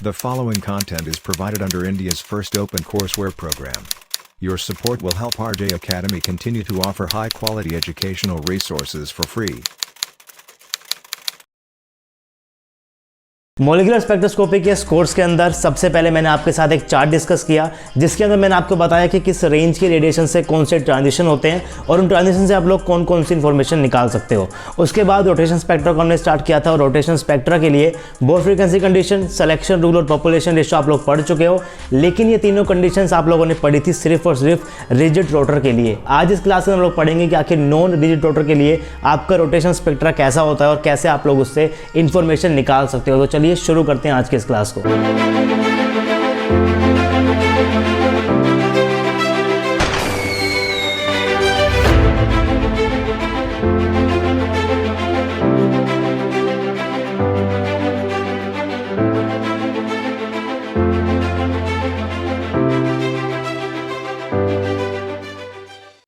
The following content is provided under India's first open courseware program. Your support will help RJ Academy continue to offer high-quality educational resources for free. Molecular spectroscopy के इस course के अंदर सबसे पहले मैंने आपके साथ एक चार्ट डिस्कस किया, जिसके अंदर मैंने आपको बताया कि किस रेंज की रेडिएशन से कौन से ट्रांजिशन होते हैं और उन ट्रांजिशन से आप लोग कौन कौन सी इन्फॉर्मेशन निकाल सकते हो। उसके बाद रोटेशन स्पेक्ट्रा को हमने स्टार्ट किया था और रोटेशन स्पेक्ट्रा के लिए bore frequency condition, selection rule और पॉपुलेशन रेशियो आप लोग पढ़ चुके हो, लेकिन ये तीनों कंडीशंस आप लोगों ने पढ़ी थी सिर्फ और सिर्फ रिजिड रोटर के लिए। आज इस क्लास में हम लोग पढ़ेंगे कि आखिर नॉन रिजिड रोटर के लिए आपका रोटेशन स्पेक्ट्रा कैसा होता है और कैसे आप लोग उससे इंफॉर्मेशन निकाल सकते हो। तो चलिए शुरू करते हैं आज के इस क्लास को।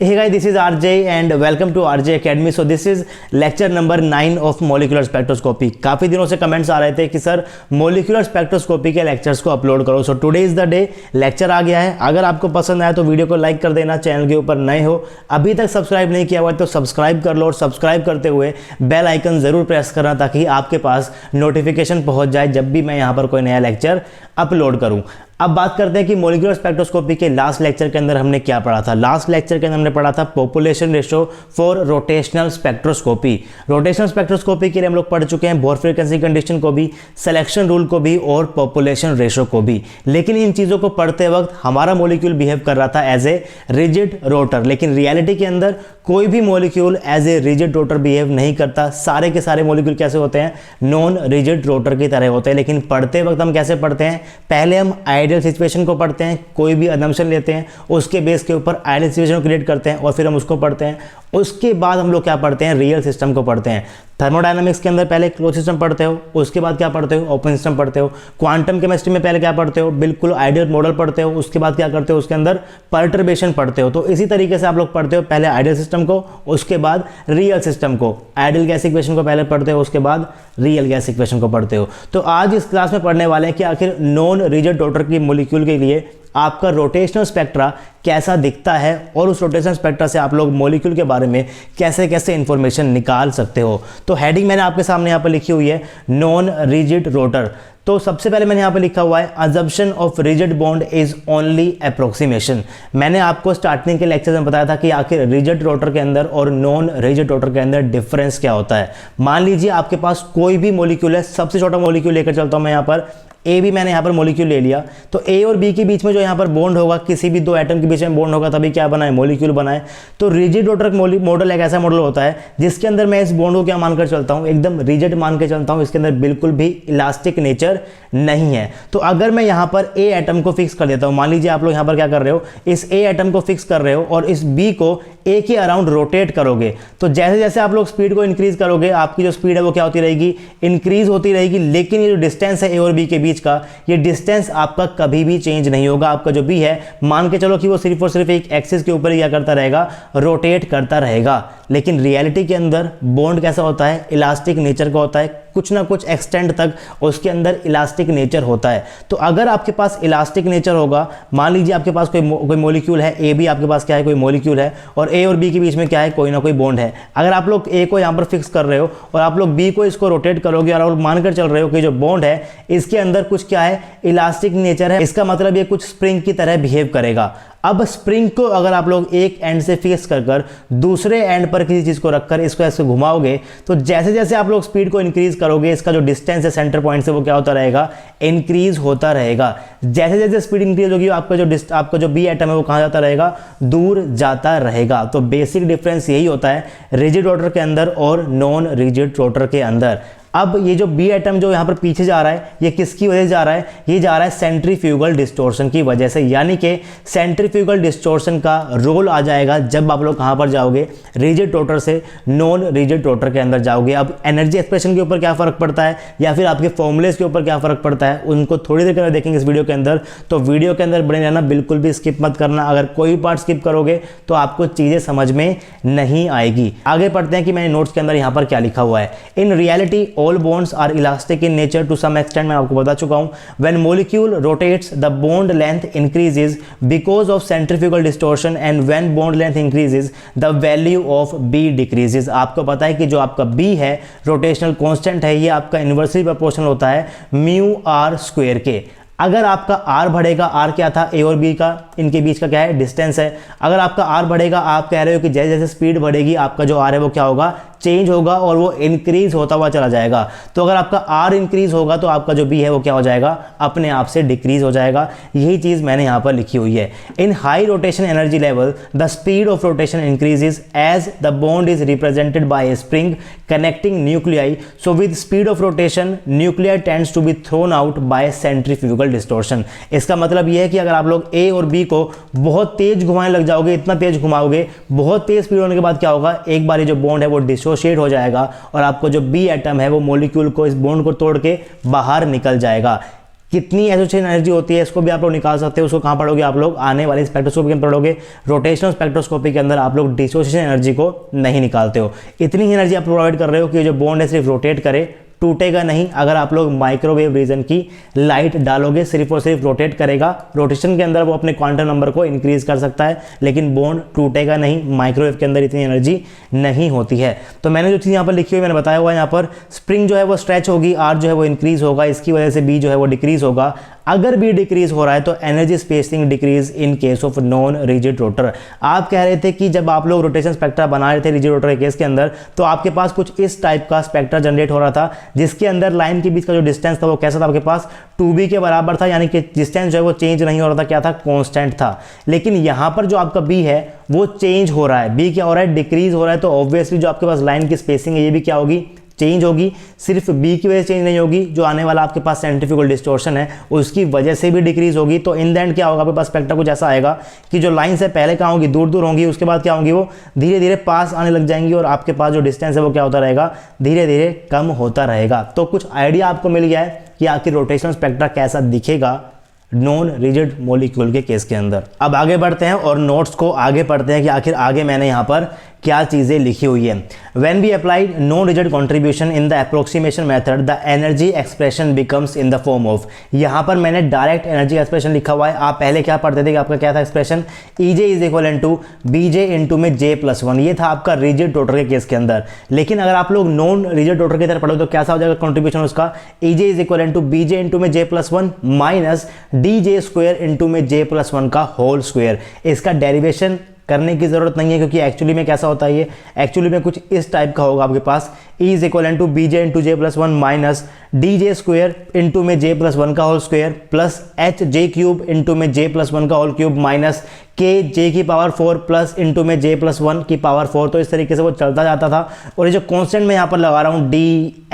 Hey guys, this is RJ and welcome to RJ Academy. So this is lecture number 9 of molecular spectroscopy. काफ़ी दिनों से कमेंट्स आ रहे थे कि सर मोलिकुलर स्पेक्ट्रोस्कोपी के लेक्चर्स को अपलोड करो। So today is the day, lecture आ गया है। अगर आपको पसंद आया तो वीडियो को लाइक कर देना, चैनल के ऊपर नए हो अभी तक सब्सक्राइब नहीं किया हुआ है तो सब्सक्राइब कर लो और सब्सक्राइब करते हुए बेल आइकन ज़रूर प्रेस करना ताकि आपके पास नोटिफिकेशन पहुँच जाए जब भी मैं यहाँ पर कोई नया लेक्चर अपलोड करूँ। अब बात करते हैं कि मॉलिक्यूलर स्पेक्ट्रोस्कोपी के लास्ट लेक्चर के अंदर हमने क्या पढ़ा था। लास्ट लेक्चर के अंदर हमने पढ़ा था population ratio for rotational spectroscopy. Rotational spectroscopy के लिए हम लोग पढ़ चुके हैं बोर फ्रीक्वेंसी कंडीशन को भी, सिलेक्शन रूल को भी और पॉपुलेशन रेशियो को भी। लेकिन इन चीज़ों को पढ़ते वक्त हमारा मॉलिक्यूल बिहेव कर रहा था एज ए रिजिड रोटर, लेकिन रियलिटी के अंदर कोई भी molecule as a rigid rotor behave नहीं करता। सारे के सारे मॉलिक्यूल कैसे होते हैं? नॉन रिजिड रोटर की तरह होते हैं। लेकिन पढ़ते वक्त हम कैसे पढ़ते हैं? पहले हम आइडियल सिचुएशन को पढ़ते हैं, कोई भी असम्पशन लेते हैं, उसके बेस के ऊपर आइडियल सिचुएशन को क्रिएट करते हैं और फिर हम उसको पढ़ते हैं। उसके बाद हम लोग क्या पढ़ते हैं? रियल सिस्टम को पढ़ते हैं। थर्मोडायनामिक्स के अंदर पहले क्लोज सिस्टम पढ़ते हो, उसके बाद क्या पढ़ते हो? ओपन सिस्टम पढ़ते हो। क्वांटम केमिस्ट्री में पहले क्या पढ़ते हो? बिल्कुल आइडियल मॉडल पढ़ते हो। उसके बाद क्या करते हो? उसके अंदर परटर्बेशन पढ़ते हो। तो इसी तरीके से आप लोग पढ़ते हो, पहले आइडियल सिस्टम को, उसके बाद रियल सिस्टम को। आइडियल गैस इक्वेशन को पहले पढ़ते हो, उसके बाद रियल गैस इक्वेशन को पढ़ते हो। तो आज इस क्लास में पढ़ने वाले हैं कि आखिर नॉन रिजिड रोटर की मॉलिक्यूल के लिए आपका रोटेशनल स्पेक्ट्रा कैसा दिखता है और उस रोटेशनल स्पेक्ट्रा से आप लोग मॉलिक्यूल के बारे में कैसे कैसे इंफॉर्मेशन निकाल सकते हो। तो हेडिंग मैंने आपके सामने यहाँ पर लिखी हुई है, नॉन रिजिड रोटर। तो सबसे पहले मैंने यहाँ पर लिखा हुआ है assumption of rigid bond is only approximation. मैंने आपको स्टार्टिंग के लेक्चर में बताया था कि आखिर रिजिड रोटर के अंदर और नॉन रिजिड रोटर के अंदर डिफरेंस क्या होता है। मान लीजिए आपके पास कोई भी मॉलिक्यूल है, सबसे छोटा मॉलिक्यूल लेकर चलता हूँ मैं यहाँ पर, ए भी मैंने यहाँ पर मॉलिक्यूल ले लिया। तो ए और बी के बीच में जो यहाँ पर बॉन्ड होगा, किसी भी दो एटम के बीच में बॉन्ड होगा तभी क्या बनाए? मॉलिक्यूल बनाए। तो रिजिड रोटर मॉडल एक ऐसा मॉडल होता है जिसके अंदर मैं इस बॉन्ड को क्या मानकर चलता हूँ? एकदम रिजिड मान के चलता हूँ। इसके अंदर बिल्कुल भी इलास्टिक नेचर नहीं है। तो अगर मैं यहाँ पर ए एटम को फिक्स कर देता हूँ, मान लीजिए आप लोग यहाँ पर क्या कर रहे हो, इस ए एटम को फिक्स कर रहे हो और इस बी को ए के अराउंड रोटेट करोगे, तो जैसे जैसे आप लोग स्पीड को इंक्रीज करोगे आपकी जो स्पीड है वो क्या होती रहेगी? इंक्रीज होती रहेगी। लेकिन ये जो डिस्टेंस है ए और बी के बीच का, ये डिस्टेंस आपका कभी भी चेंज नहीं होगा। आपका जो बी है, मान के चलो कि वो सिर्फ और सिर्फ एक एक्सिस के ऊपर ही क्या करता रहेगा? रोटेट करता रहेगा। लेकिन रियलिटी के अंदर बॉन्ड कैसा होता है? इलास्टिक नेचर का होता है। कुछ ना कुछ एक्सटेंड तक उसके अंदर इलास्टिक नेचर होता है। तो अगर आपके पास इलास्टिक नेचर होगा, मान लीजिए आपके पास कोई मॉलिक्यूल है, ए भी आपके पास क्या है? कोई मॉलिक्यूल है और ए और बी के बीच में क्या है? कोई ना कोई बॉन्ड है। अगर आप लोग ए को यहाँ पर फिक्स कर रहे हो और आप लोग बी को इसको रोटेट करोगे और आप लोग मानकर चल रहे हो कि जो बॉन्ड है इसके अंदर कुछ क्या है? इलास्टिक नेचर है। इसका मतलब ये कुछ स्प्रिंग की तरह बिहेव करेगा। अब स्प्रिंग को अगर आप लोग एक एंड से फिक्स कर दूसरे एंड पर किसी चीज को रखकर इसको ऐसे घुमाओगे, तो जैसे जैसे आप लोग स्पीड को इंक्रीज करोगे, इसका जो डिस्टेंस है सेंटर पॉइंट से वो क्या होता रहेगा? इंक्रीज होता रहेगा। जैसे जैसे स्पीड इंक्रीज होगी आपका जो बी एटम है वो कहाँ जाता रहेगा? दूर जाता रहेगा। तो बेसिक डिफरेंस यही होता है रिजिड रोटर के अंदर और नॉन रिजिड रोटर के अंदर। अब ये जो बी एटम जो यहाँ पर पीछे जा रहा है, ये किसकी वजह से जा रहा है? ये जा रहा है सेंट्रीफ्यूगल डिस्टॉर्शन की वजह से। यानी कि सेंट्रीफ्यूगल डिस्टॉर्शन का रोल आ जाएगा जब आप लोग कहाँ पर जाओगे? रिजिड रोटर से नॉन रिजिड रोटर के अंदर जाओगे। अब एनर्जी एक्सप्रेशन के ऊपर क्या फर्क पड़ता है या फिर आपके फॉर्मूलेस के ऊपर क्या फर्क पड़ता है, उनको थोड़ी देर के अंदर देखेंगे इस वीडियो के अंदर। तो वीडियो के अंदर बने रहना, बिल्कुल भी स्किप मत करना। अगर कोई पार्ट स्किप करोगे तो आपको चीज़ें समझ में नहीं आएगी। आगे पढ़ते हैं कि मैंने नोट्स के अंदर यहाँ पर क्या लिखा हुआ है। In reality all bonds are elastic in nature to some extent, मैं आपको बता चुका हूँ. When molecule rotates the bond length increases because of centrifugal distortion and when bond length increases the value of B decreases. आपको पता है कि जो आपका बी है रोटेशनल कांस्टेंट है, ये आपका इन्वर्सली प्रोपोर्शनल होता है म्यू आर स्क्वायर के. अगर आपका आर बढ़ेगा, आर क्या था, ए और बी का इनके बीच का क्या है, डिस्टेंस है. अगर आपका आर बढ़ेगा, आप कह रहे हो कि जैसे जैसे स्पीड बढ़ेगी आपका जो आर है वो क्या होगा, चेंज होगा और वो इंक्रीज होता हुआ चला जाएगा. तो अगर आपका आर इंक्रीज होगा तो आपका जो बी है वो क्या हो जाएगा, अपने आप से डिक्रीज हो जाएगा. यही चीज मैंने यहां पर लिखी हुई है. In high rotation energy level the speed of rotation increases as the bond is represented by a spring connecting nuclei. So with speed of rotation nuclear tends to be thrown out by centrifugal distortion. इसका मतलब यह है कि अगर आप लोग ए और B को बहुत तेज घुमाने लग जाओगे, इतना तेज घुमाओगे, बहुत तेज स्पीड होने के बाद क्या होगा, एक बार ये जो बॉन्ड है वो डिसोशिएट हो जाएगा और आपको जो बी एटम है वो मॉलिक्यूल को, इस बॉन्ड को तोड़ के बाहर निकल जाएगा. कितनी एसोसिएशन एनर्जी होती है इसको भी आप लोग निकाल सकते हो. उसको कहां पढ़ोगे आप लोग, आने वाली स्पेक्ट्रोस्कोपी में पढ़ोगे. रोटेशनल स्पेक्ट्रोस्कोपी के अंदर आप लोग डिसोसिएशन एनर्जी को नहीं निकालते हो. इतनी ही एनर्जी आप प्रोवाइड कर रहे हो कि जो बॉन्ड है सिर्फ रोटेट करे, टूटेगा नहीं. अगर आप लोग माइक्रोवेव रीजन की लाइट डालोगे, सिर्फ और सिर्फ रोटेट करेगा. रोटेशन के अंदर वो अपने क्वांटम नंबर को इंक्रीज कर सकता है, लेकिन बॉन्ड टूटेगा नहीं. माइक्रोवेव के अंदर इतनी एनर्जी नहीं होती है. तो मैंने जो चीज़ यहाँ पर लिखी हुई मैंने बताया हुआ है, यहाँ पर स्प्रिंग जो है वो स्ट्रेच होगी, आर जो है वो इंक्रीज होगा, इसकी वजह से बी जो है वो डिक्रीज होगा. अगर बी डिक्रीज हो रहा है तो energy spacing decrease in case of non rigid rotor. आप कह रहे थे कि जब आप लोग रोटेशन स्पेक्ट्रा बना रहे थे रिजिड रोटर के केस के अंदर, तो आपके पास कुछ इस टाइप का स्पेक्ट्रा जनरेट हो रहा था, जिसके अंदर लाइन के बीच का जो डिस्टेंस था वो कैसा था, आपके पास 2b के बराबर था. यानी कि डिस्टेंस जो है वो चेंज नहीं हो रहा था, क्या था, कांस्टेंट था. लेकिन यहां पर जो आपका b है वो चेंज हो रहा है. b क्या हो रहा है, डिक्रीज हो रहा है. तो ऑब्वियसली जो आपके पास लाइन की स्पेसिंग है ये भी क्या होगी, चेंज होगी. सिर्फ बी की वजह से चेंज नहीं होगी, जो आने वाला आपके पास सेंट्रीफ्यूगल डिस्टॉर्शन है उसकी वजह से भी डिक्रीज होगी. तो इन द एंड क्या होगा, आपके पास स्पेक्ट्रा कुछ ऐसा आएगा कि जो लाइन से पहले कहाँ होगी, दूर दूर होंगी, उसके बाद क्या होंगी, वो धीरे धीरे पास आने लग जाएंगी और आपके पास जो डिस्टेंस है वो क्या होता रहेगा, धीरे धीरे कम होता रहेगा. तो कुछ आइडिया आपको मिल गया है कि आखिर रोटेशनल स्पेक्ट्रा कैसा दिखेगा नॉन रिजिड मॉलिक्यूल के केस के अंदर. अब आगे बढ़ते हैं और नोट्स को आगे पढ़ते हैं कि आखिर आगे मैंने यहाँ पर क्या चीजें लिखी हुई है. When we apply non-rigid contribution in the approximation method, the energy expression becomes in the form of. यहाँ पर मैंने डायरेक्ट एनर्जी एक्सप्रेशन लिखा हुआ है. आप पहले क्या पढ़ते थे कि आपका क्या था expression, EJ is equal to BJ into में J+1. ये था आपका रिजिड रोटर के केस के अंदर. लेकिन अगर आप लोग नॉन रिजिड रोटर की तरफ पढ़ो तो कैसा हो जाएगा कॉन्ट्रीब्यूशन उसका, EJ is equal to BJ into में J+1 minus DJ square into में J+1 का होल स्क्वायर. इसका डेरिवेशन करने की जरूरत नहीं है क्योंकि एक्चुअली में कैसा होता है, ये एक्चुअली में कुछ इस टाइप का होगा आपके पास, E is equal to BJ into J+1 minus DJ square into में J+1 का whole square plus HJ cube into में J+1 का होल क्यूब माइनस J की पावर 4 प्लस इंटू में J+1 की पावर 4. तो इस तरीके से वो चलता जाता था. और ये जो कॉन्स्टेंट मैं यहाँ पर लगा रहा हूँ D,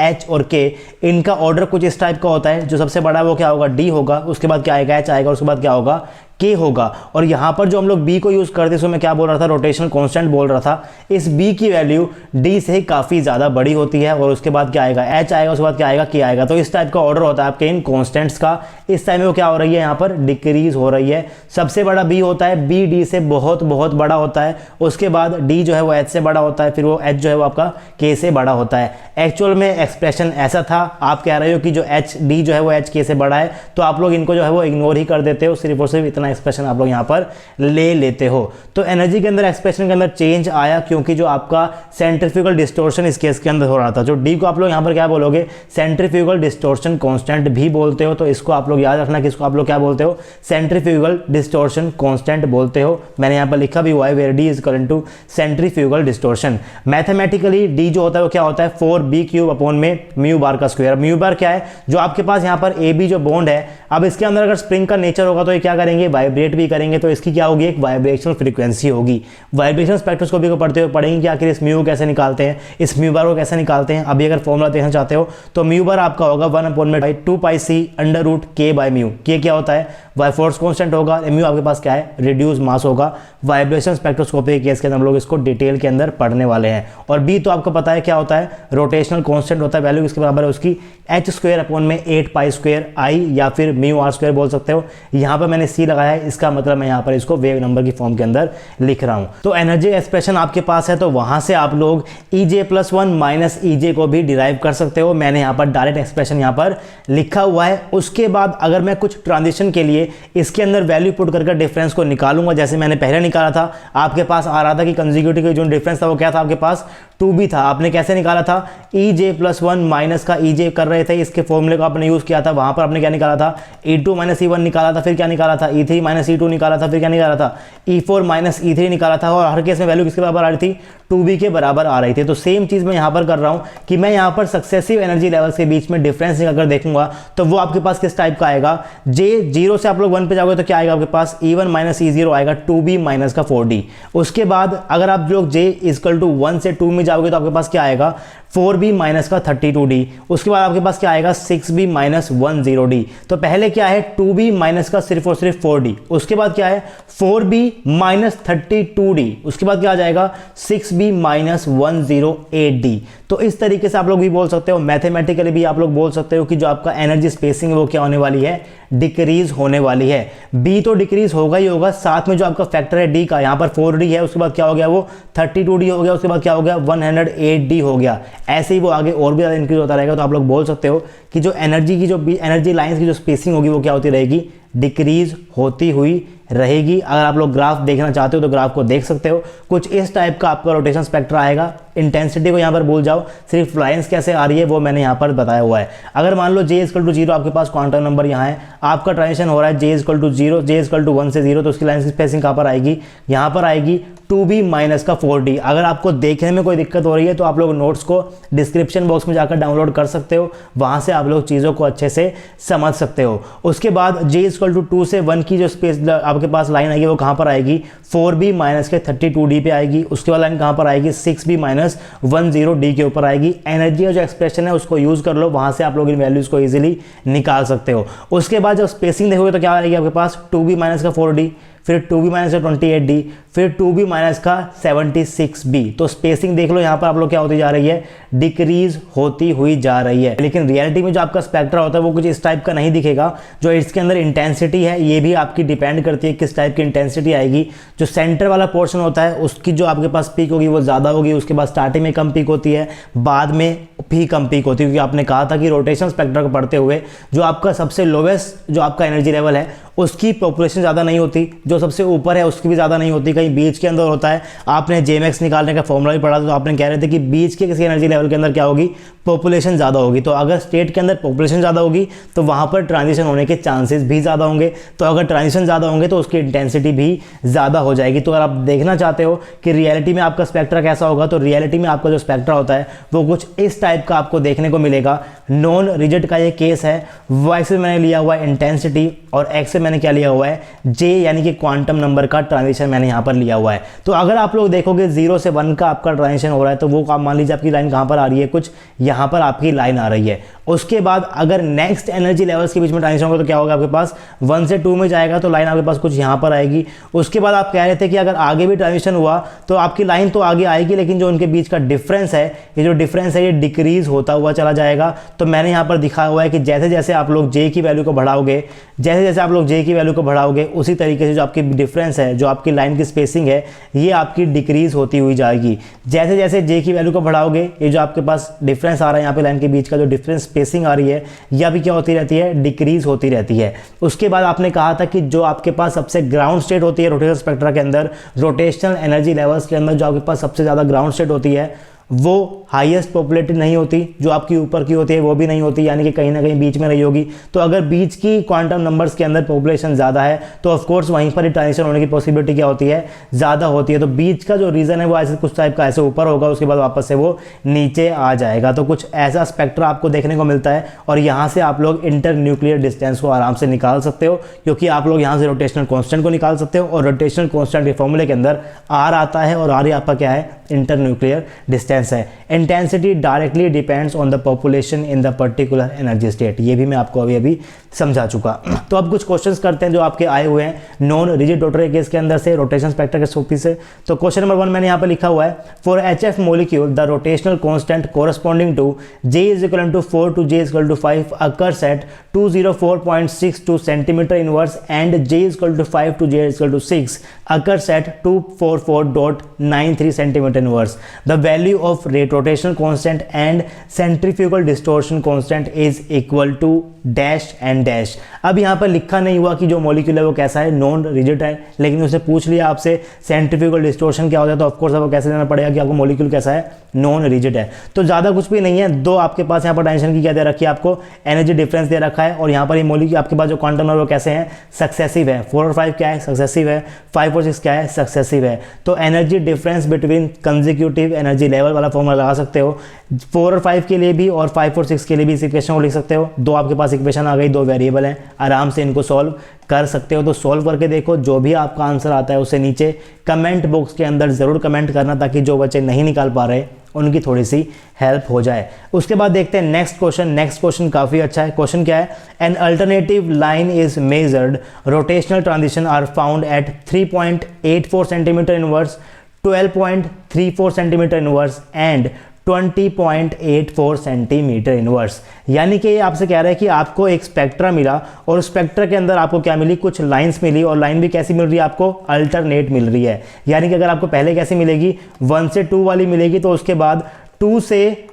H और K, इनका ऑर्डर कुछ इस टाइप का होता है. जो सबसे बड़ा है वो क्या होगा, D होगा, उसके बाद क्या आएगा, H आएगा, उसके बाद क्या होगा, K होगा. और यहाँ पर जो हम लोग B को यूज करते हैं, मैं क्या बोल रहा था, रोटेशनल कांस्टेंट बोल रहा था. इस B की वैल्यू D से काफी ज्यादा बड़ी होती है. और उसके बाद क्या आएगा, H आएगा, उसके बाद क्या आएगा, K आएगा. तो इस टाइप का ऑर्डर होता है आपके इन कांस्टेंट्स का. इस टाइम में वो क्या हो रही है, यहाँ पर डिक्रीज हो रही है. सबसे बड़ा B होता है, B D से बहुत बहुत बड़ा होता है. उसके बाद D जो है वो H से बड़ा होता है, फिर वो H जो है वो आपका K से बड़ा होता है. एक्चुअल में एक्सप्रेशन ऐसा था. आप कह रहे हो कि जो D जो है वो H K से बड़ा है, तो आप लोग इनको जो है वो इग्नोर ही कर देते हो, सिर्फ और सिर्फ इतना एक्सप्रेशन आप लोग यहाँ पर ले लेते हो. तो एनर्जी के अंदर एक्सप्रेशन के अंदर चेंज आया क्योंकि जो आपका सेंट्रीफ्यूगल डिस्टॉर्शन इस केस के अंदर हो रहा था. जो D को आप लोग यहाँ पर क्या बोलोगे, सेंट्रीफ्यूगल डिस्टॉर्शन कांस्टेंट भी बोलते हो. तो इसको आप लोग याद रखना कि इसको आप लोग क्या बोलते हो, सेंट्रीफ्यूगल डिस्टॉर्शन कांस्टेंट बोलते हो. मैंने यहाँ पर लिखा भी हुआ है where D is equal to centrifugal distortion. Mathematically D जो होता है वो क्या होता है, 4b क्यूब अपॉन में म्यू बार का स्क्वायर. म्यू बार क्या है, जो आपके पास यहाँ पर AB जो बॉन्ड है, अब इसके अंदर अगर स्प्रिंग का नेचर होगा तो ये क्या करेंगे, वाइब्रेट भी करेंगे. तो इसकी क्या होगी, एक वाइब्रेशनल फ्रीक्वेंसी होगी. वाइब्रेशन स्पेक्ट्रोस्कोपी को पढ़ते हुए पढ़ेंगे कि आखिर इस म्यू कैसे निकालते हैं, इस म्यू बार को कैसे निकालते हैं. अभी अगर फॉर्मूला देखना चाहते हो तो म्यू बार आपका होगा 1/2πc under root K by mu. K क्या होता है, वाई फोर्स कांस्टेंट होगा. म्यू आपके पास क्या है, रिड्यूस मास होगा. वाइब्रेशन स्पेक्ट्रोस्कोपी के केस के अंदर हम लोग इसको डिटेल के अंदर पढ़ने वाले हैं. और B तो आपको पता है क्या होता है, रोटेशनल कांस्टेंट होता है. वैल्यू इसके बराबर है उसकी H स्क्वायर अपॉन में 8π स्क्वायर I या फिर म्यू आर स्क्वायर बोल सकते हो. यहाँ पर मैंने C लगाया है, इसका मतलब मैं यहाँ पर इसको वेव नंबर की फॉर्म के अंदर लिख रहा हूँ। तो एनर्जी एक्सप्रेशन आपके पास है, तो वहाँ से आप लोग EJ+1 माइनस EJ को भी डिराइव कर सकते हो। मैंने यहाँ पर डायरेक्ट एक्सप्रेशन यहाँ पर लिखा हुआ है। उसके बाद अगर मैं कुछ ट्रांजिशन के लिए इसके अंदर वैल्यू पुट करके डिफरेंस को निकालूंगा, जैसे मैंने पहले निकाला था, आपके पास आ रहा था कि कंसेक्यूटिव का जो डिफरेंस था वो क्या था, आपके पास 2B था। आपने कैसे निकाला था, EJ+1 माइनस का EJ कर रहे थे, इसके फॉर्मूले को आपने यूज किया था। वहां पर आपने क्या निकाला था, E2 माइनस E1 निकाला था, फिर क्या निकाला था, E3 माइनस E2 निकाला था, फिर क्या निकाला था, E4 माइनस E3 निकाला था। और हर केस में वैल्यू किसके बराबर आ रही थी, 2B के बराबर आ रही थी। तो सेम चीज मैं यहाँ पर कर रहा हूँ कि मैं यहाँ पर सक्सेसिव एनर्जी लेवल्स के बीच में डिफरेंस अगर देखूंगा तो वो आपके पास किस टाइप का आएगा, J0 से आप लोग 1 पे जाओगे तो क्या आएगा आपके पास, E1 माइनस E0 आएगा, 2B माइनस का 4D। उसके बाद अगर आप लोग J=1 से 2 में जाओगे तो आपके पास क्या आएगा, 4B माइनस का 32D। उसके बाद आपके पास क्या आएगा, 6B माइनस 10D। तो पहले क्या है, 2B माइनस का सिर्फ और सिर्फ 4D। उसके बाद क्या है, 4B माइनस 32D। उसके बाद क्या आ जाएगा, 6B माइनस 108D। तो इस तरीके से आप लोग भी बोल सकते हो, मैथमेटिकली भी आप लोग बोल सकते हो कि जो आपका एनर्जी स्पेसिंग है वो क्या होने वाली है, डिक्रीज होने वाली है। B तो डिक्रीज होगा ही होगा, साथ में जो आपका फैक्टर है D का, यहाँ पर 4D है, उसके बाद क्या हो गया, वो 32D हो गया, उसके बाद क्या हो गया, 108D हो गया। ऐसे ही वो आगे और भी ज़्यादा इंक्रीज होता रहेगा। तो आप लोग बोल सकते हो कि जो एनर्जी लाइंस की जो स्पेसिंग होगी वो क्या होती रहेगी, डिक्रीज होती हुई रहेगी। अगर आप लोग ग्राफ देखना चाहते हो तो ग्राफ को देख सकते हो, कुछ इस टाइप का आपका रोटेशन स्पेक्ट्रा आएगा। इंटेंसिटी को यहाँ पर भूल जाओ, सिर्फ लाइंस कैसे आ रही है वो मैंने यहाँ पर बताया हुआ है। अगर मान लो J=0 आपके पास क्वांटम नंबर यहाँ है, आपका ट्रांजिशन हो रहा है J=0, J=1 से 0, तो उसकी लाइंस की स्पेसिंग कहाँ पर आएगी, यहाँ पर आएगी 2B माइनस का 4D। अगर आपको देखने में कोई दिक्कत हो रही है तो आप लोग नोट्स को डिस्क्रिप्शन बॉक्स में जाकर डाउनलोड कर सकते हो, वहाँ से आप लोग चीज़ों को अच्छे से समझ सकते हो। उसके बाद J=2 से 1 की जो स्पेस आपके पास लाइन आएगी वो कहाँ पर आएगी, 4B माइनस के 32D पे आएगी। उसके बाद लाइन कहाँ पर आएगी, 6B माइनस 10D के ऊपर आएगी। एनर्जी का जो एक्सप्रेशन है उसको यूज़ कर लो, वहाँ से आप लोग इन वैल्यूज़ को ईजिली निकाल सकते हो। उसके बाद जब स्पेसिंग देखोगे तो क्या आएगी आपके पास, 2B माइनस का 4D, फिर 2B माइनस का 28D, फिर 2B माइनस का 76B। तो स्पेसिंग देख लो, यहाँ पर आप लोग क्या होती जा रही है, डिक्रीज होती हुई जा रही है। लेकिन रियलिटी में जो आपका स्पेक्ट्रा होता है वो कुछ इस टाइप का नहीं दिखेगा। जो इसके अंदर इंटेंसिटी है ये भी आपकी डिपेंड करती है किस टाइप की इंटेंसिटी आएगी। जो सेंटर वाला पोर्शन होता है उसकी जो आपके पास पीक होगी वो ज़्यादा होगी, उसके बाद स्टार्टिंग में कम पीक होती है, बाद में भी कम पीक होती है। क्योंकि आपने कहा था कि रोटेशन स्पेक्ट्रा को पढ़ते हुए जो आपका सबसे लोवेस्ट जो आपका एनर्जी लेवल है उसकी पॉपुलेशन ज़्यादा नहीं होती, जो सबसे ऊपर है उसकी भी ज़्यादा नहीं होती, कहीं बीच के अंदर होता है। आपने Jmax निकालने का फॉर्मूला भी पढ़ा था, तो आपने कह रहे थे कि बीच के किसी एनर्जी लेवल के अंदर क्या होगी, पॉपुलेशन ज़्यादा होगी। तो अगर स्टेट के अंदर पॉपुलेशन ज़्यादा होगी तो वहाँ पर ट्रांजिशन होने के चांसेस भी ज़्यादा होंगे। तो अगर ट्रांजिशन ज़्यादा होंगे तो उसकी इंटेंसिटी भी ज़्यादा हो जाएगी। तो अगर आप देखना चाहते हो कि रियलिटी में आपका स्पेक्ट्रा कैसा होगा, तो रियलिटी में आपका जो स्पेक्ट्रा होता है वो कुछ इस टाइप का आपको देखने को मिलेगा। नॉन रिजिड का ये केस है, वाई से मैंने लिया हुआ है इंटेंसिटी और एक्स से मैंने क्या लिया हुआ है, जे यानी कि क्वांटम नंबर का ट्रांजिशन मैंने यहाँ पर लिया हुआ है। तो अगर आप लोग देखोगे 0 से 1 का आपका ट्रांजिशन हो रहा है तो वो आप मान लीजिए आपकी लाइन कहाँ पर आ रही है, कुछ यहाँ पर आपकी लाइन आ रही है। उसके बाद अगर नेक्स्ट एनर्जी लेवल्स के बीच में ट्रांजिशन होगा तो क्या होगा, आपके पास 1 से 2 में जाएगा तो लाइन आपके पास कुछ यहाँ पर आएगी। उसके बाद आप कह रहे थे कि अगर आगे भी ट्रांजिशन हुआ तो आपकी लाइन तो आगे आएगी, लेकिन जो उनके बीच का डिफरेंस है, ये जो डिफरेंस है ये डिक्रीज होता हुआ चला जाएगा। तो मैंने यहाँ पर दिखाया हुआ है कि जैसे जैसे आप लोग जे की वैल्यू को बढ़ाओगे, जैसे जैसे आप लोग जे की वैल्यू को बढ़ाओगे, उसी तरीके से जो आपकी डिफरेंस है, जो आपकी लाइन की स्पेसिंग है, ये आपकी डिक्रीज होती हुई जाएगी। जैसे जैसे जे की वैल्यू को बढ़ाओगे, ये जो आपके पास डिफरेंस आ रहा है यहाँ पे लाइन के बीच का जो डिफरेंस स्पेसिंग आ रही है, यह भी क्या होती रहती है, डिक्रीज होती रहती है। उसके बाद आपने कहा था कि जो आपके पास सबसे ग्राउंड स्टेट होती है रोटेशनल स्पेक्ट्रा के अंदर, रोटेशनल एनर्जी लेवल्स के अंदर जो आपके पास सबसे ज़्यादा ग्राउंड स्टेट होती है वो हाईएस्ट पॉपुलेटेड नहीं होती, जो आपकी ऊपर की होती है वो भी नहीं होती, यानी कि कहीं ना कहीं बीच में रही होगी। तो अगर बीच की क्वांटम नंबर्स के अंदर पॉपुलेशन ज़्यादा है तो ऑफ कोर्स वहीं पर ही ट्रांजिशन होने की पॉसिबिलिटी क्या होती है, ज़्यादा होती है। तो बीच का जो रीजन है वो ऐसे कुछ टाइप का ऐसे ऊपर होगा, उसके बाद वापस से वो नीचे आ जाएगा। तो कुछ ऐसा स्पेक्ट्रा आपको देखने को मिलता है और यहाँ से आप लोग इंटर न्यूक्लियर डिस्टेंस को आराम से निकाल सकते हो, क्योंकि आप लोग यहाँ से रोटेशनल कॉन्स्टेंट को निकाल सकते हो और रोटेशनल कॉन्स्टेंट के फॉर्मूले के अंदर आर आता है और आर आपका क्या है, इंटर न्यूक्लियर डिस्टेंस सेंस है। Intensity directly depends on the population in the particular energy state, ये भी मैं आपको अभी समझा चुका। तो अब कुछ क्वेश्चंस करते हैं जो आपके आए हुए हैं नॉन रिजिड रोटरी केस के अंदर से, रोटेशन स्पेक्ट्रोस्कोपी से। तो क्वेश्चन नंबर 1 मैंने यहाँ पर लिखा हुआ है, for HF molecule the rotational constant corresponding to J = 4 to J = 5 occurs at 204.62 centimeter inverse and J = 5 to J = 6 occurs at 244.93 centimeter inverse. The value of rate rotational constant and centrifugal distortion constant is equal to dash and dash. अब यहाँ पर लिखा नहीं हुआ कि जो molecule है वो कैसा है, नॉन रिजिड है, लेकिन उसने पूछ लिया आपसे सेंट्रीफ्यूगल डिस्टोर्शन क्या होता है, तो ऑफकोर्स आपको कैसे देना पड़ेगा कि आपको मॉलिक्यूल कैसा है, नॉन रिजिड है। तो ज़्यादा कुछ भी नहीं है, दो आपके पास यहाँ पर टेंशन की क्या दे रखी है, आपको एनर्जी डिफरेंस दे रखा है, और यहाँ पर ये मॉलिक्यूल आपके पास जो क्वांटम नंबर वो कैसे हैं, सक्सेसिव है। 4 और 5 क्या है, सक्सेसिव है। 5 और 6 क्या है, सक्सेसिव है। तो energy difference between consecutive energy level वाला फॉर्मूला लगा सकते हो 4 और 5 के लिए भी, और 5 और 6 के लिए भी इस इक्वेशन को लिख सकते हो। दो आपके पास इक्वेशन आ गई, दो वेरिएबल हैं, आराम से इनको सॉल्व कर सकते हो। तो सॉल्व करके देखो, जो भी आपका आंसर आता है उसे नीचे कमेंट बॉक्स के अंदर ज़रूर कमेंट करना, ताकि जो बच्चे नहीं निकाल पा रहे उनकी थोड़ी सी हेल्प हो जाए। उसके बाद देखते हैं नेक्स्ट क्वेश्चन। नेक्स्ट क्वेश्चन काफ़ी अच्छा है। क्वेश्चन क्या है, an alternative line is measured, rotational transition are found at 3.84 centimetre inverse, 12.34 centimetre inverse and 20.84 centimetre inverse. यानी कि ये आपसे कह रहा है कि आपको एक स्पेक्ट्रा मिला, और स्पेक्ट्रा के अंदर आपको क्या मिली, कुछ लाइंस मिली, और लाइन भी कैसी मिल रही है, आपको अल्टरनेट मिल रही है। यानी कि अगर आपको पहले कैसी मिलेगी, 1 से 2 वाली मिलेगी, तो उसके बाद 2 से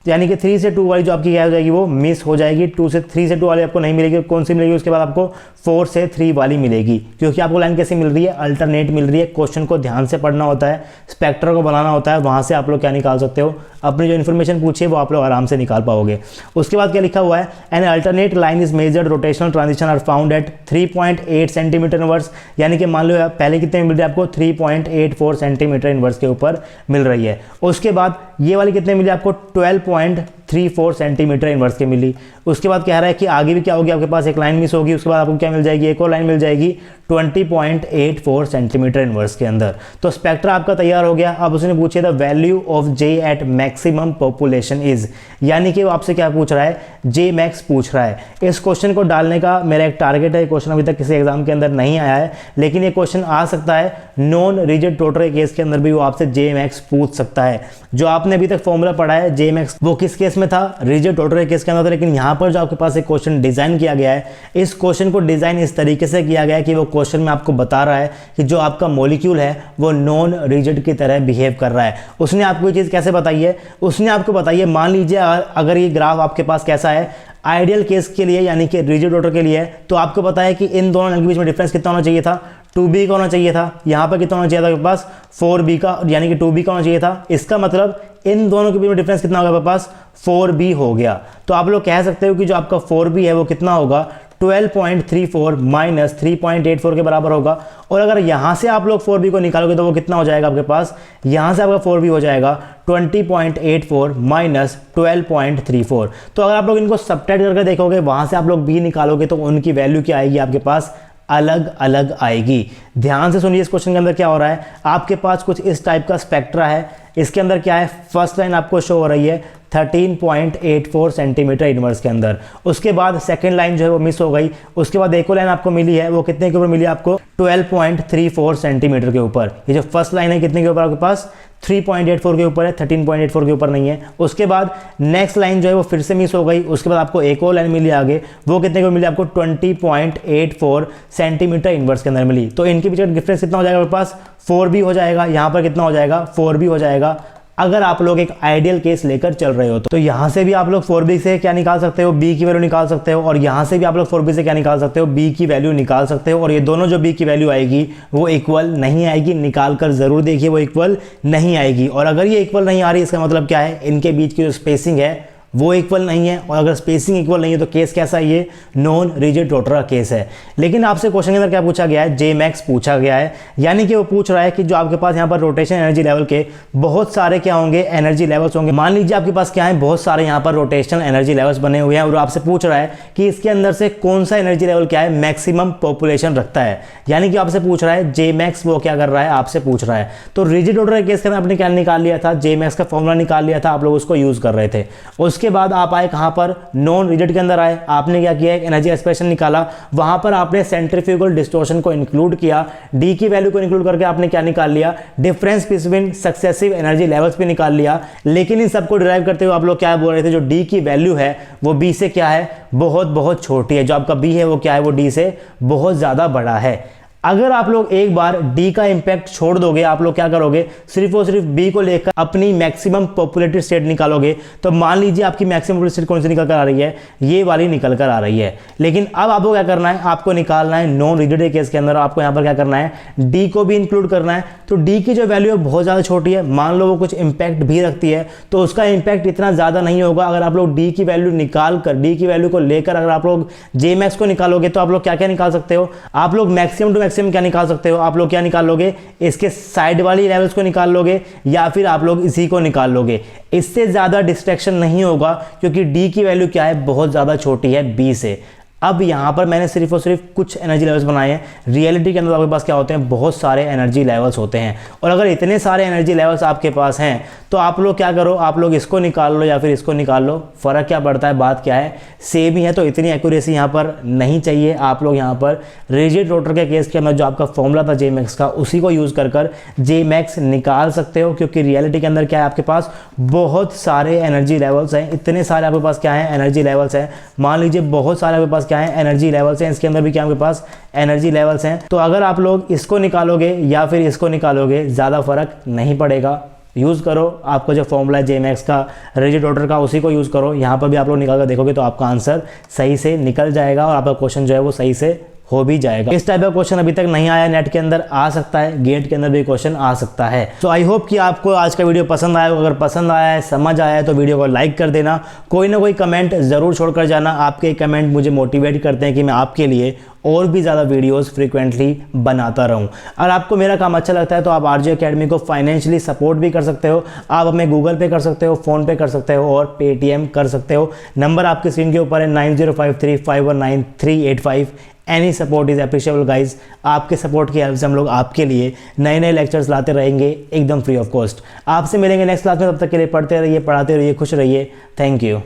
यानी कि 3 से 2 वाली जो आपकी क्या हो जाएगी, वो मिस हो जाएगी। 3 से 2 वाली आपको नहीं मिलेगी। कौन सी मिलेगी, उसके बाद आपको 4 से 3 वाली मिलेगी, क्योंकि आपको लाइन कैसी मिल रही है, अल्टरनेट मिल रही है। क्वेश्चन को ध्यान से पढ़ना होता है, स्पेक्ट्रा को बनाना होता है, वहाँ से आप लोग क्या निकाल सकते हो, अपनी जो इन्फॉर्मेशन पूछी है वो आप लोग आराम से निकाल पाओगे। उसके बाद क्या लिखा हुआ है, an alternate line is measured, rotational transition are found at 3.8 centimetre inverse. यानी कि मान लो पहले कितने मिल रही है आपको, 3.84 सेंटीमीटर इनवर्स के ऊपर मिल रही है। उसके बाद ये वाली कितने मिली आपको, 12.34 सेंटीमीटर इनवर्स के मिली। उसके बाद कह रहा है कि आगे भी क्या होगी, आपके पास एक लाइन मिस होगी, उसके बाद आपको क्या मिल जाएगी, एक और लाइन मिल जाएगी 20.84 सेंटीमीटर इनवर्स के अंदर। तो स्पेक्ट्रा आपका तैयार हो गया। अब उसने पूछे the value of J at maximum population is, यानी कि वो आपसे क्या पूछ रहा है, जे मैक्स पूछ रहा है। इस क्वेश्चन को डालने का मेरा एक टारगेट है, ये क्वेश्चन अभी तक किसी एग्जाम के अंदर नहीं आया है, लेकिन ये क्वेश्चन आ सकता है नॉन रिजिड रोटरी केस के अंदर भी, वो आपसे जे मैक्स पूछ सकता है। जो आपने अभी तक फॉर्मूला पढ़ा है जे मैक्स, वो किस केस में था, रिजिड रोटरी केस के अंदर था, लेकिन यहाँ पर जो आपके पास एक क्वेश्चन डिजाइन किया गया है, इस क्वेश्चन को डिजाइन इस तरीके से किया गया है कि वो क्वेश्चन में आपको बता रहा है कि जो आपका मॉलिक्यूल है वो नॉन रिजिड की तरह बिहेव कर रहा है। उसने आपको ये चीज़ कैसे बताई है, उसने आपको बताई है, मान लीजिए अगर ये ग्राफ आपके पास कैसा है, आइडियल केस के लिए यानी कि रिजिड रोटर के लिए, तो आपको पता है कि इन दोनों के बीच में डिफरेंस कितना होना चाहिए था, 2b का होना चाहिए था। यहाँ पर कितना होना चाहिए था आपके पास, 4b का, यानी कि 2b का होना चाहिए था। इसका मतलब इन दोनों के बीच में डिफरेंस कितना होगा आपके पास, 4b हो गया। तो आप लोग कह सकते हो कि जो आपका 4b है वो कितना होगा, 12.34 माइनस 3.84 के बराबर होगा। और अगर यहाँ से आप लोग 4b को निकालोगे तो वो कितना हो जाएगा आपके पास, यहाँ से आपका 4b हो जाएगा 20.84 माइनस 12.34। तो अगर आप लोग इनको सब्ट्रैक्ट करके देखोगे, वहाँ से आप लोग b निकालोगे, तो उनकी वैल्यू क्या आएगी आपके पास, अलग अलग आएगी। ध्यान से सुनिए, इस क्वेश्चन के अंदर क्या हो रहा है, आपके पास कुछ इस टाइप का स्पेक्ट्रा है। इसके अंदर क्या है, फर्स्ट लाइन आपको शो हो रही है 13.84 सेंटीमीटर इनवर्स के अंदर। उसके बाद सेकंड लाइन जो है वो मिस हो गई। उसके बाद एक और लाइन आपको मिली है, वो कितने के ऊपर मिली आपको, 12.34 सेंटीमीटर के ऊपर। ये जो फर्स्ट लाइन है कितने के ऊपर आपके पास, 3.84 के ऊपर है, 13.84 के ऊपर नहीं है। उसके बाद नेक्स्ट लाइन जो है वो फिर से मिस हो गई। उसके बाद आपको एक और लाइन मिली आगे, वो कितने को मिली आपको, 20.84 सेंटीमीटर इनवर्स के अंदर मिली। तो इनके बीच डिफरेंस कितना हो जाएगा आपके पास, 4b हो जाएगा। यहाँ पर कितना हो जाएगा, 4b हो जाएगा। अगर आप लोग एक आइडियल केस लेकर चल रहे हो तो यहाँ से भी आप लोग 4b से क्या निकाल सकते हो, b की वैल्यू निकाल सकते हो, और यहाँ से भी आप लोग 4b से क्या निकाल सकते हो, b की वैल्यू निकाल सकते हो। और ये दोनों जो b की वैल्यू आएगी वो इक्वल नहीं आएगी, निकाल कर जरूर देखिए, वो इक्वल नहीं आएगी। और अगर ये इक्वल नहीं आ रही, इसका मतलब क्या है, इनके बीच की जो स्पेसिंग है वो इक्वल नहीं है, और अगर स्पेसिंग इक्वल नहीं है तो केस कैसा है, ये नॉन रिजिड रोटर का केस है। लेकिन आपसे क्वेश्चन के अंदर क्या पूछा गया है, जे मैक्स पूछा गया है, यानी कि वो पूछ रहा है कि जो आपके पास यहाँ पर रोटेशन एनर्जी लेवल के बहुत सारे क्या होंगे, एनर्जी लेवल्स होंगे। मान लीजिए आपके पास क्या है, बहुत सारे यहाँ पर रोटेशनल एनर्जी लेवल्स बने हुए हैं, और आपसे पूछ रहा है कि इसके अंदर से कौन सा एनर्जी लेवल क्या है, मैक्सिमम पॉपुलेशन रखता है। यानी कि आपसे पूछ रहा है जे मैक्स, वो क्या कर रहा है, आपसे पूछ रहा है। तो रिजिड रोटर के केस के अंदर आपने क्या निकाल लिया था, जे मैक्स का फॉर्मूला निकाल लिया था, आप लोग उसको यूज कर रहे थे। उसके बाद आप आए कहां पर, नॉन रिजिड के अंदर आए, आपने क्या किया, एक एनर्जी एक्सप्रेशन निकाला, वहां पर आपने सेंट्रीफ्यूगल डिस्टॉर्शन को इंक्लूड किया, डी की वैल्यू को इंक्लूड करके आपने क्या निकाल लिया, difference between successive energy levels भी निकाल लिया। लेकिन इन सबको डिराइव करते हुए आप लोग क्या बोल रहे थे, जो डी की वैल्यू है वो बी से क्या है, बहुत बहुत छोटी है। जो आपका बी है वो क्या है, वो डी से बहुत ज्यादा बड़ा है। अगर आप लोग एक बार डी का इंपैक्ट छोड़ दोगे, आप लोग क्या करोगे, सिर्फ और सिर्फ बी को लेकर अपनी मैक्सिमम पॉपुलेटेड स्टेट निकालोगे, तो मान लीजिए आपकी मैक्सिमम पॉपुलेटेड स्टेट कौन सी निकल कर आ रही है, ये वाली निकल कर आ रही है। लेकिन अब आपको क्या करना है, आपको निकालना है नॉन रिजिड केस के अंदर, आपको यहाँ पर क्या करना है, डी को भी इंक्लूड करना है। तो डी की जो वैल्यू है बहुत ज़्यादा छोटी है, मान लो वो कुछ इंपैक्ट भी रखती है, तो उसका इंपैक्ट इतना ज़्यादा नहीं होगा। अगर आप लोग डी की वैल्यू निकाल कर, डी की वैल्यू को लेकर अगर आप लोग जे मैक्स को निकालोगे, तो आप लोग क्या क्या निकाल सकते हो, आप लोग मैक्सिमम टू मैक्सिमम क्या निकाल सकते हो, आप लोग क्या निकाल लोगे, इसके साइड वाली लेवल्स को निकाल लोगे, या फिर आप लोग इसी को निकाल लोगे। इससे ज्यादा डिस्ट्रैक्शन नहीं होगा, क्योंकि डी की वैल्यू क्या है, बहुत ज्यादा छोटी है बी से। अब यहां पर मैंने सिर्फ और सिर्फ कुछ एनर्जी लेवल्स बनाए हैं, रियलिटी के अंदर आपके पास क्या होते हैं, बहुत सारे एनर्जी लेवल्स होते हैं। और अगर इतने सारे एनर्जी लेवल्स आपके पास हैं, तो आप लोग क्या करो, आप लोग इसको निकाल लो या फिर इसको निकाल लो, फर्क क्या पड़ता है, बात क्या है, सेम ही है। तो इतनी एक्यूरेसी यहाँ पर नहीं चाहिए। आप लोग यहाँ पर रिजिड रोटर के केस के अंदर जो आपका फॉर्मूला था जे मैक्स का, उसी को यूज कर जे मैक्स निकाल सकते हो, क्योंकि रियलिटी के अंदर क्या है, आपके पास बहुत सारे एनर्जी लेवल्स हैं। इतने सारे आपके पास क्या है, एनर्जी लेवल्स हैं। मान लीजिए बहुत सारे आपके पास क्या है, एनर्जी लेवल्स हैं, इसके अंदर भी क्या आपके पास एनर्जी लेवल्स हैं। तो अगर आप लोग इसको निकालोगे या फिर इसको निकालोगे, ज़्यादा फर्क नहीं पड़ेगा। यूज़ करो, आपको जो फॉर्मूला है जे मैक्स का, रिजिड रोटर का, उसी को यूज़ करो। यहाँ पर भी आप लोग निकाल कर देखोगे तो आपका आंसर सही से निकल जाएगा, और आपका क्वेश्चन जो है वो सही से हो भी जाएगा। इस टाइप का क्वेश्चन अभी तक नहीं आया, नेट के अंदर आ सकता है, गेट के अंदर भी क्वेश्चन आ सकता है। तो आई होप कि आपको आज का वीडियो पसंद आया। अगर पसंद आया है, समझ आया है, तो वीडियो को लाइक कर देना, कोई ना कोई कमेंट जरूर छोड़कर जाना। आपके कमेंट मुझे मोटिवेट करते हैं कि मैं आपके लिए और भी ज़्यादा वीडियोस फ्रीक्वेंटली बनाता रहूं। अगर आपको मेरा काम अच्छा लगता है तो आप आरजे एकेडमी को फाइनेंशियली सपोर्ट भी कर सकते हो। आप हमें गूगल पे कर सकते हो, फ़ोन पे कर सकते हो, और पेटीएम कर सकते हो। नंबर आपकी स्क्रीन के ऊपर है 9053519385। Any support is appreciable guys. आपके सपोर्ट की हेल्प से हम लोग आपके लिए नए नए लेक्चर्स लाते रहेंगे एकदम फ्री ऑफ कॉस्ट। आपसे मिलेंगे नेक्स्ट क्लास में, तब तक के लिए पढ़ते रहिए, पढ़ाते रहिए, खुश रहिए। Thank you.